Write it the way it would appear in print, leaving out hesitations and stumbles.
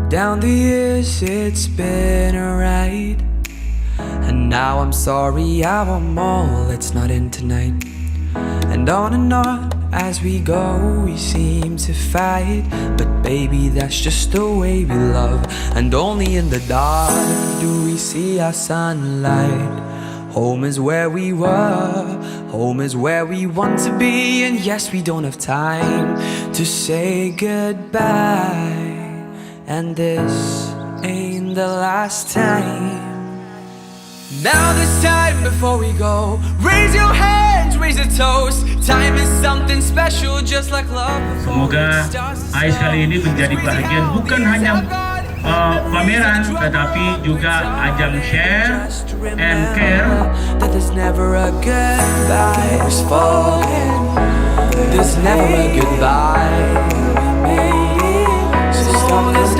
Down the years it's been a ride, and now I'm sorry I want more, let's not end tonight. And on as we go we seem to fight, but baby that's just the way we love. And only in the dark do we see our sunlight. Home is where we were, home is where we want to be. And yes, we don't have time to say goodbye, and this ain't the last time. Now this time before we go, raise your hands, raise a toast. Time is something special just like love. Semoga AIS kali ini menjadi bahagian bukan hanya pameran, tetapi juga ajang share and care. That there's never a goodbye spoken. There's never a goodbye. We made it, so stop this